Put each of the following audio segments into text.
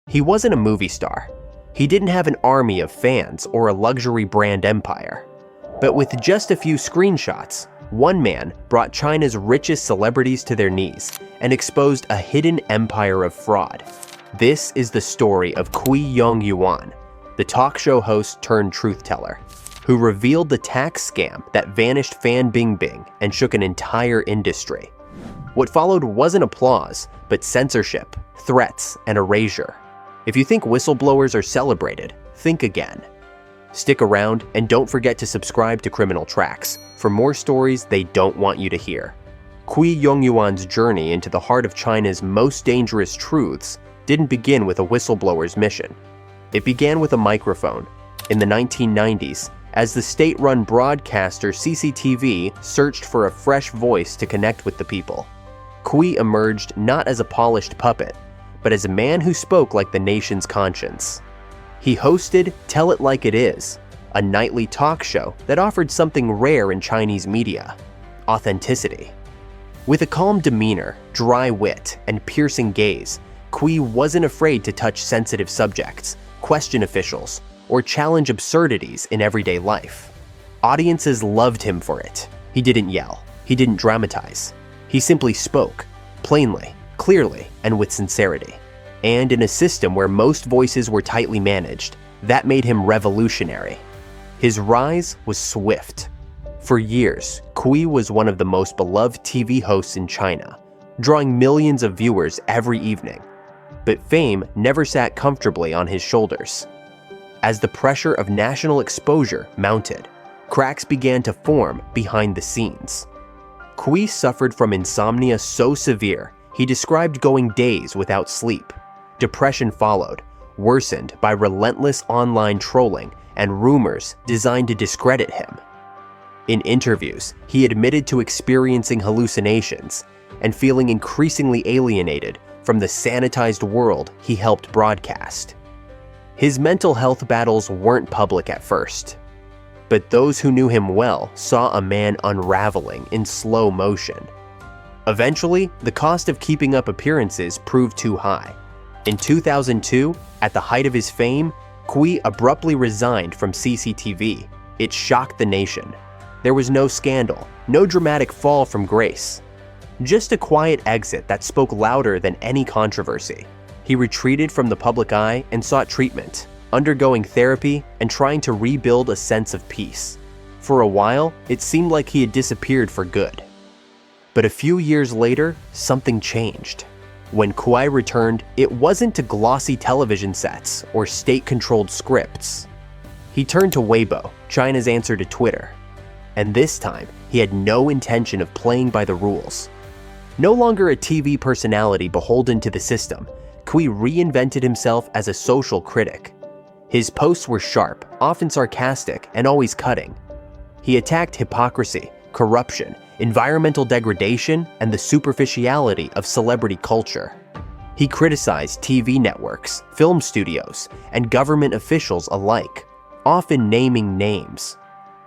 He wasn't a movie star. He didn't have an army of fans or a luxury brand empire. But with just a few screenshots, one man brought China's richest celebrities to their knees and exposed a hidden empire of fraud. This is the story of Cui Yongyuan, the talk show host turned truth teller, who revealed the tax scam that vanished Fan Bingbing and shook an entire industry. What followed wasn't applause, but censorship, threats, and erasure. If you think whistleblowers are celebrated, think again. Stick around and don't forget to subscribe to Criminal Tracks for more stories they don't want you to hear. Cui Yongyuan's journey into the heart of China's most dangerous truths didn't begin with a whistleblower's mission. It began with a microphone. In the 1990s, as the state-run broadcaster CCTV searched for a fresh voice to connect with the people, Cui emerged not as a polished puppet, but as a man who spoke like the nation's conscience. He hosted Tell It Like It Is, a nightly talk show that offered something rare in Chinese media: authenticity. With a calm demeanor, dry wit, and piercing gaze, Cui wasn't afraid to touch sensitive subjects, question officials, or challenge absurdities in everyday life. Audiences loved him for it. He didn't yell. He didn't dramatize. He simply spoke, plainly, clearly, and with sincerity. And in a system where most voices were tightly managed, that made him revolutionary. His rise was swift. For years, Cui was one of the most beloved TV hosts in China, drawing millions of viewers every evening. But fame never sat comfortably on his shoulders. As the pressure of national exposure mounted, cracks began to form behind the scenes. Cui suffered from insomnia so severe, he described going days without sleep. Depression followed, worsened by relentless online trolling and rumors designed to discredit him. In interviews, he admitted to experiencing hallucinations and feeling increasingly alienated from the sanitized world he helped broadcast. His mental health battles weren't public at first, but those who knew him well saw a man unraveling in slow motion. Eventually, the cost of keeping up appearances proved too high. In 2002, at the height of his fame, Cui abruptly resigned from CCTV. It shocked the nation. There was no scandal, no dramatic fall from grace. Just a quiet exit that spoke louder than any controversy. He retreated from the public eye and sought treatment, undergoing therapy and trying to rebuild a sense of peace. For a while, it seemed like he had disappeared for good. But a few years later, something changed. When Cui returned, it wasn't to glossy television sets or state-controlled scripts. He turned to Weibo, China's answer to Twitter. And this time, he had no intention of playing by the rules. No longer a TV personality beholden to the system, Cui reinvented himself as a social critic. His posts were sharp, often sarcastic, and always cutting. He attacked hypocrisy, corruption, environmental degradation, and the superficiality of celebrity culture. He criticized TV networks, film studios, and government officials alike, often naming names.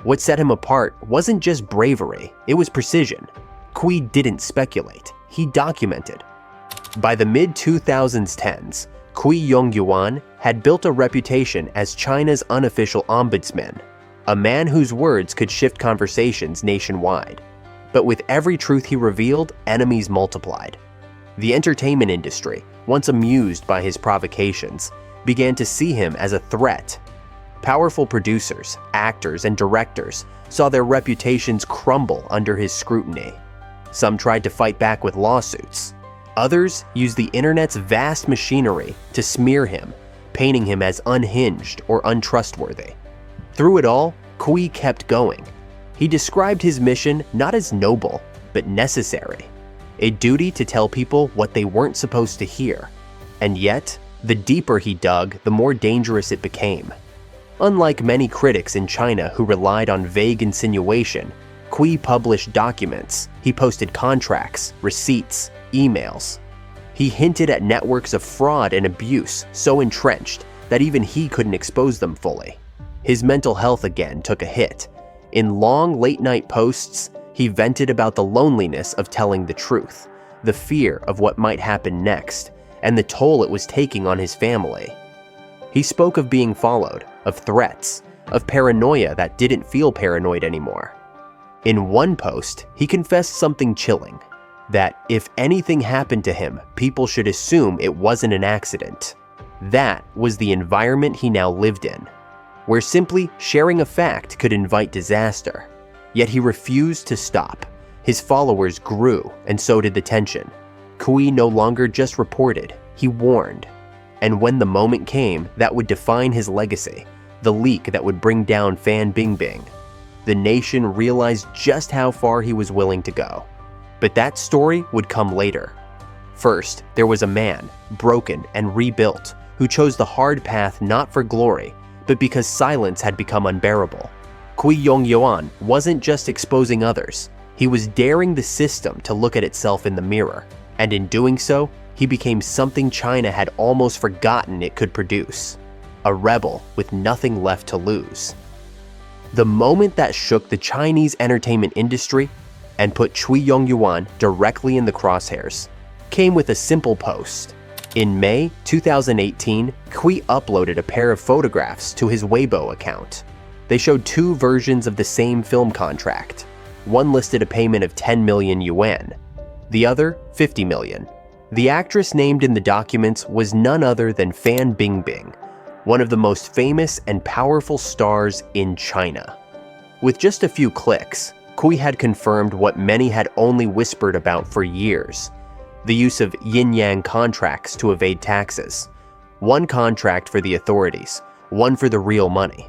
What set him apart wasn't just bravery, it was precision. Cui didn't speculate, he documented. By the mid-2010s, Cui Yongyuan had built a reputation as China's unofficial ombudsman, a man whose words could shift conversations nationwide. But with every truth he revealed, enemies multiplied. The entertainment industry, once amused by his provocations, began to see him as a threat. Powerful producers, actors, and directors saw their reputations crumble under his scrutiny. Some tried to fight back with lawsuits. Others used the internet's vast machinery to smear him, painting him as unhinged or untrustworthy. Through it all, Cui kept going. He described his mission not as noble, but necessary. A duty to tell people what they weren't supposed to hear. And yet, the deeper he dug, the more dangerous it became. Unlike many critics in China who relied on vague insinuation, Cui published documents. He posted contracts, receipts, emails. He hinted at networks of fraud and abuse so entrenched that even he couldn't expose them fully. His mental health again took a hit. In long late-night posts, he vented about the loneliness of telling the truth, the fear of what might happen next, and the toll it was taking on his family. He spoke of being followed, of threats, of paranoia that didn't feel paranoid anymore. In one post, he confessed something chilling, that if anything happened to him, people should assume it wasn't an accident. That was the environment he now lived in, where simply sharing a fact could invite disaster. Yet he refused to stop. His followers grew, and so did the tension. Cui no longer just reported, he warned. And when the moment came that would define his legacy, the leak that would bring down Fan Bingbing, the nation realized just how far he was willing to go. But that story would come later. First, there was a man, broken and rebuilt, who chose the hard path not for glory, but because silence had become unbearable. Cui Yongyuan wasn't just exposing others, he was daring the system to look at itself in the mirror, and in doing so, he became something China had almost forgotten it could produce. A rebel with nothing left to lose. The moment that shook the Chinese entertainment industry and put Cui Yongyuan directly in the crosshairs came with a simple post. In May 2018, Cui uploaded a pair of photographs to his Weibo account. They showed two versions of the same film contract. One listed a payment of 10 million yuan, the other 50 million. The actress named in the documents was none other than Fan Bingbing, one of the most famous and powerful stars in China. With just a few clicks, Cui had confirmed what many had only whispered about for years: the use of Yin-Yang contracts to evade taxes. One contract for the authorities, one for the real money.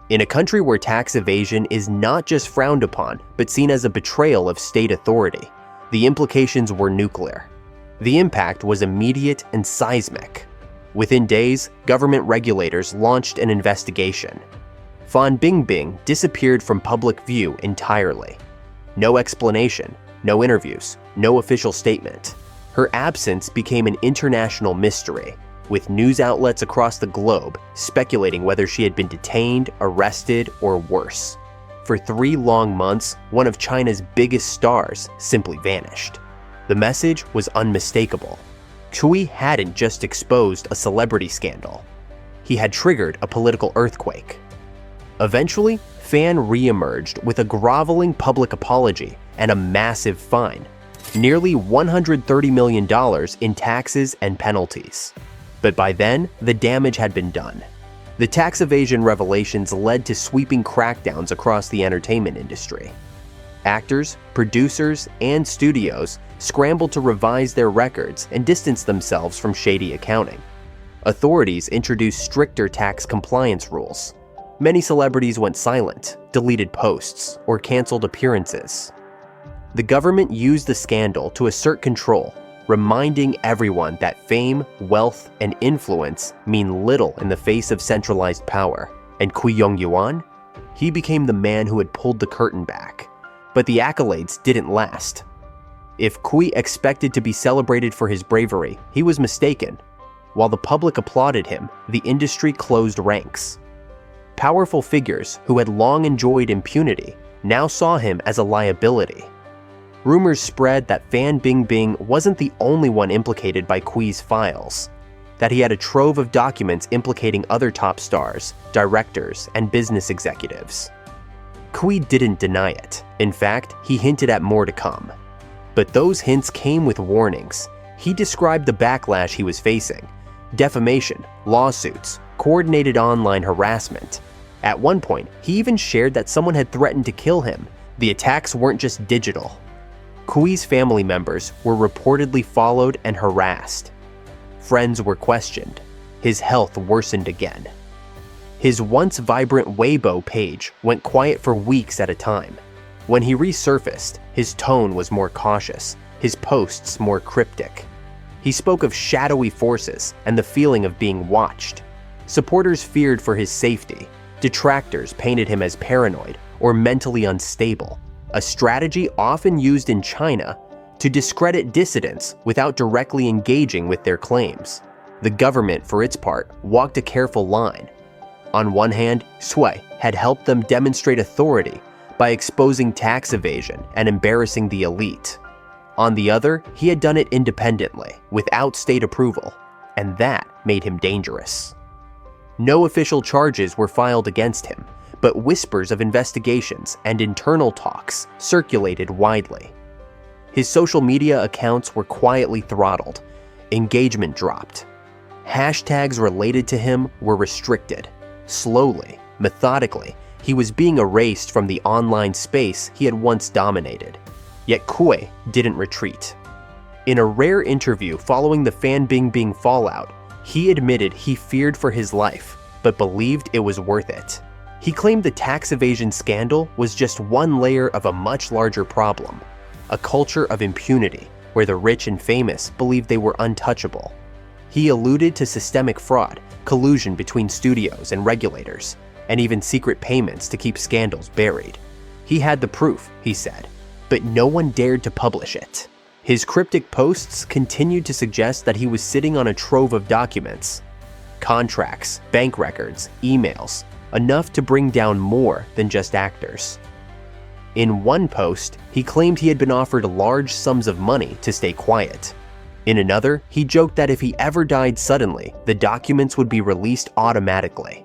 In a country where tax evasion is not just frowned upon, but seen as a betrayal of state authority, the implications were nuclear. The impact was immediate and seismic. Within days, government regulators launched an investigation. Fan Bingbing disappeared from public view entirely. No explanation, no interviews, no official statement. Her absence became an international mystery, with news outlets across the globe speculating whether she had been detained, arrested, or worse. For 3 long months, one of China's biggest stars simply vanished. The message was unmistakable. Cui hadn't just exposed a celebrity scandal. He had triggered a political earthquake. Eventually, Fan re-emerged with a groveling public apology and a massive fine, nearly $130 million in taxes and penalties. But by then, the damage had been done. The tax evasion revelations led to sweeping crackdowns across the entertainment industry. Actors, producers, and studios scrambled to revise their records and distance themselves from shady accounting. Authorities introduced stricter tax compliance rules. Many celebrities went silent, deleted posts, or canceled appearances. The government used the scandal to assert control, reminding everyone that fame, wealth, and influence mean little in the face of centralized power. And Cui Yongyuan? He became the man who had pulled the curtain back. But the accolades didn't last. If Cui expected to be celebrated for his bravery, he was mistaken. While the public applauded him, the industry closed ranks. Powerful figures who had long enjoyed impunity now saw him as a liability. Rumors spread that Fan Bingbing wasn't the only one implicated by Cui's files, that he had a trove of documents implicating other top stars, directors, and business executives. Cui didn't deny it. In fact, he hinted at more to come. But those hints came with warnings. He described the backlash he was facing: defamation, lawsuits, coordinated online harassment. At one point, he even shared that someone had threatened to kill him. The attacks weren't just digital. Cui's family members were reportedly followed and harassed. Friends were questioned. His health worsened again. His once vibrant Weibo page went quiet for weeks at a time. When he resurfaced, his tone was more cautious, his posts more cryptic. He spoke of shadowy forces and the feeling of being watched. Supporters feared for his safety. Detractors painted him as paranoid or mentally unstable, a strategy often used in China to discredit dissidents without directly engaging with their claims. The government, for its part, walked a careful line. On one hand, Cui had helped them demonstrate authority by exposing tax evasion and embarrassing the elite. On the other, he had done it independently, without state approval. and that made him dangerous. No official charges were filed against him, but whispers of investigations and internal talks circulated widely. His social media accounts were quietly throttled, engagement dropped. Hashtags related to him were restricted. Slowly, methodically, he was being erased from the online space he had once dominated. Yet Cui didn't retreat. In a rare interview following the Fan Bingbing fallout, he admitted he feared for his life, but believed it was worth it. He claimed the tax evasion scandal was just one layer of a much larger problem, a culture of impunity where the rich and famous believed they were untouchable. He alluded to systemic fraud, collusion between studios and regulators, and even secret payments to keep scandals buried. He had the proof, he said, but no one dared to publish it. His cryptic posts continued to suggest that he was sitting on a trove of documents, contracts, bank records, emails, enough to bring down more than just actors. In one post, he claimed he had been offered large sums of money to stay quiet. In another, he joked that if he ever died suddenly, the documents would be released automatically.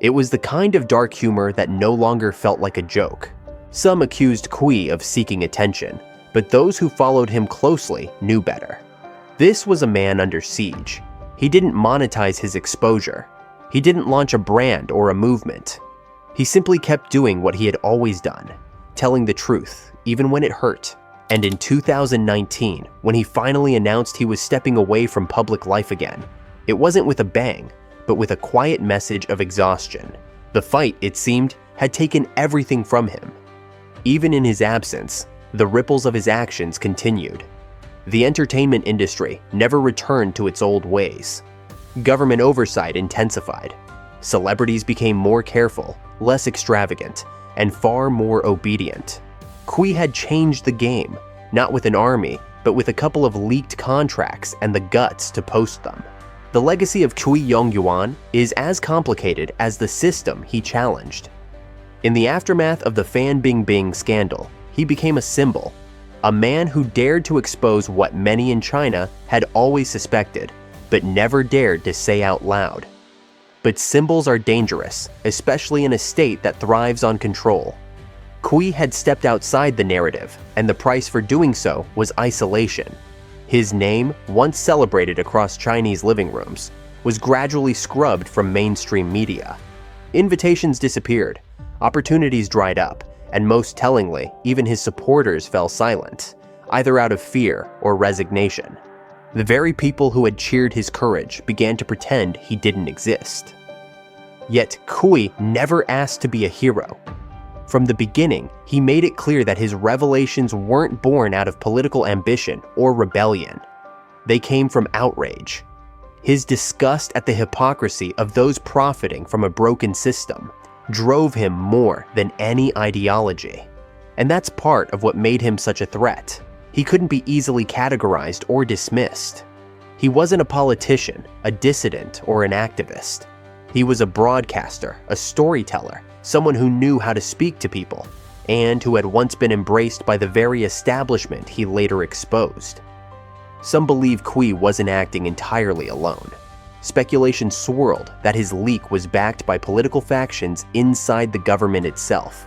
It was the kind of dark humor that no longer felt like a joke. Some accused Cui of seeking attention, but those who followed him closely knew better. This was a man under siege. He didn't monetize his exposure. He didn't launch a brand or a movement. He simply kept doing what he had always done, telling the truth, even when it hurt. And in 2019, when he finally announced he was stepping away from public life again, it wasn't with a bang, but with a quiet message of exhaustion. The fight, it seemed, had taken everything from him. Even in his absence, the ripples of his actions continued. The entertainment industry never returned to its old ways. Government oversight intensified. Celebrities became more careful, less extravagant, and far more obedient. Cui had changed the game, not with an army, but with a couple of leaked contracts and the guts to post them. The legacy of Cui Yongyuan is as complicated as the system he challenged. In the aftermath of the Fan Bingbing scandal, he became a symbol, a man who dared to expose what many in China had always suspected, but never dared to say out loud. But symbols are dangerous, especially in a state that thrives on control. Cui had stepped outside the narrative, and the price for doing so was isolation. His name, once celebrated across Chinese living rooms, was gradually scrubbed from mainstream media. Invitations disappeared, opportunities dried up, and most tellingly, even his supporters fell silent, either out of fear or resignation. The very people who had cheered his courage began to pretend he didn't exist. Yet Cui never asked to be a hero. From the beginning, he made it clear that his revelations weren't born out of political ambition or rebellion. They came from outrage. His disgust at the hypocrisy of those profiting from a broken system drove him more than any ideology. And that's part of what made him such a threat. He couldn't be easily categorized or dismissed. He wasn't a politician, a dissident, or an activist. He was a broadcaster, a storyteller, someone who knew how to speak to people, and who had once been embraced by the very establishment he later exposed. Some believe Cui wasn't acting entirely alone. Speculation swirled that his leak was backed by political factions inside the government itself,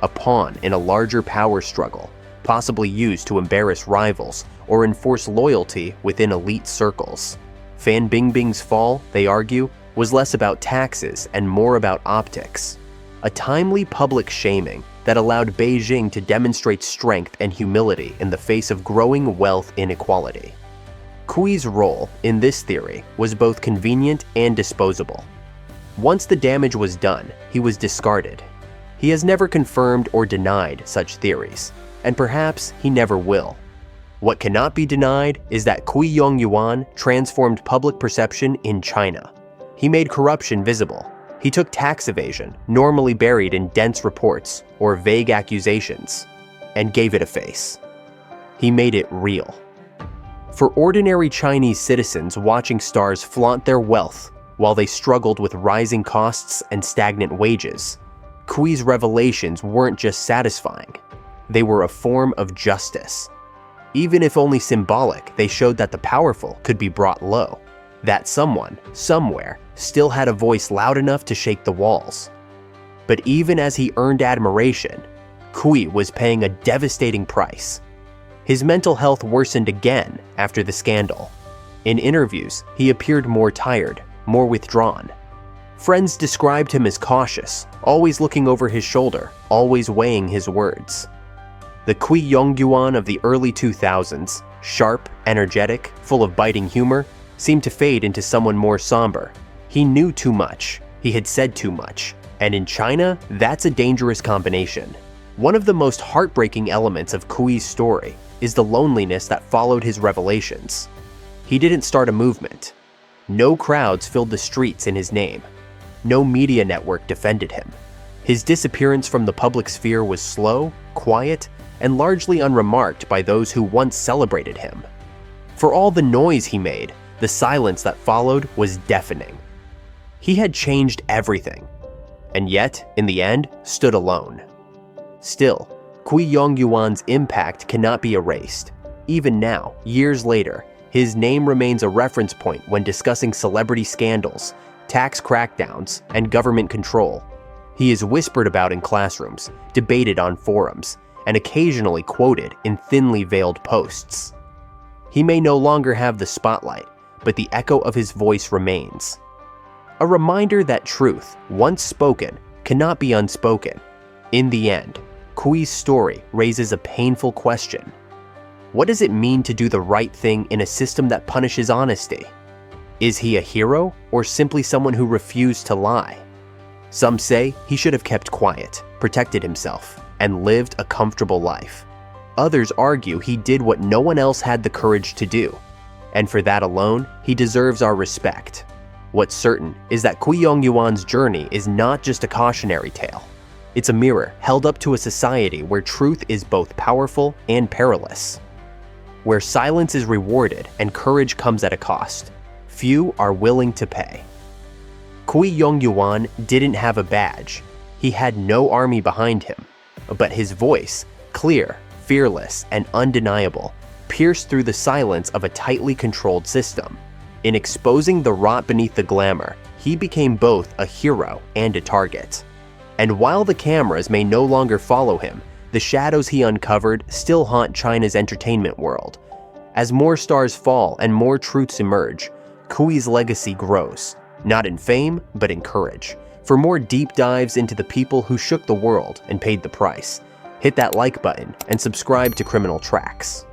a pawn in a larger power struggle, possibly used to embarrass rivals or enforce loyalty within elite circles. Fan Bingbing's fall, they argue, was less about taxes and more about optics, a timely public shaming that allowed Beijing to demonstrate strength and humility in the face of growing wealth inequality. Cui's role in this theory was both convenient and disposable. Once the damage was done, he was discarded. He has never confirmed or denied such theories, and perhaps he never will. What cannot be denied is that Cui Yongyuan transformed public perception in China. He made corruption visible. He took tax evasion, normally buried in dense reports or vague accusations, and gave it a face. He made it real. For ordinary Chinese citizens watching stars flaunt their wealth while they struggled with rising costs and stagnant wages, Cui's revelations weren't just satisfying. They were a form of justice. Even if only symbolic, they showed that the powerful could be brought low. That someone, somewhere, still had a voice loud enough to shake the walls. But even as he earned admiration, Cui was paying a devastating price. His mental health worsened again after the scandal. In interviews, he appeared more tired, more withdrawn. Friends described him as cautious, always looking over his shoulder, always weighing his words. The Cui Yongyuan of the early 2000s, sharp, energetic, full of biting humor, seemed to fade into someone more somber. He knew too much, he had said too much, and in China, that's a dangerous combination. One of the most heartbreaking elements of Cui's story is the loneliness that followed his revelations. He didn't start a movement. No crowds filled the streets in his name. No media network defended him. His disappearance from the public sphere was slow, quiet, and largely unremarked by those who once celebrated him. For all the noise he made, the silence that followed was deafening. He had changed everything, and yet, in the end, stood alone. Still, Cui Yongyuan's impact cannot be erased. Even now, years later, his name remains a reference point when discussing celebrity scandals, tax crackdowns, and government control. He is whispered about in classrooms, debated on forums, and occasionally quoted in thinly veiled posts. He may no longer have the spotlight, but the echo of his voice remains. A reminder that truth, once spoken, cannot be unspoken. In the end, Cui's story raises a painful question. What does it mean to do the right thing in a system that punishes honesty? Is he a hero or simply someone who refused to lie? Some say he should have kept quiet, protected himself, and lived a comfortable life. Others argue he did what no one else had the courage to do, and for that alone, he deserves our respect. What's certain is that Cui Yongyuan's journey is not just a cautionary tale. It's a mirror held up to a society where truth is both powerful and perilous. Where silence is rewarded and courage comes at a cost, few are willing to pay. Cui Yongyuan didn't have a badge. He had no army behind him, but his voice, clear, fearless, and undeniable, pierced through the silence of a tightly controlled system. In exposing the rot beneath the glamour, he became both a hero and a target. And while the cameras may no longer follow him, the shadows he uncovered still haunt China's entertainment world. As more stars fall and more truths emerge, Cui's legacy grows, not in fame, but in courage. For more deep dives into the people who shook the world and paid the price, hit that like button and subscribe to Criminal Tracks.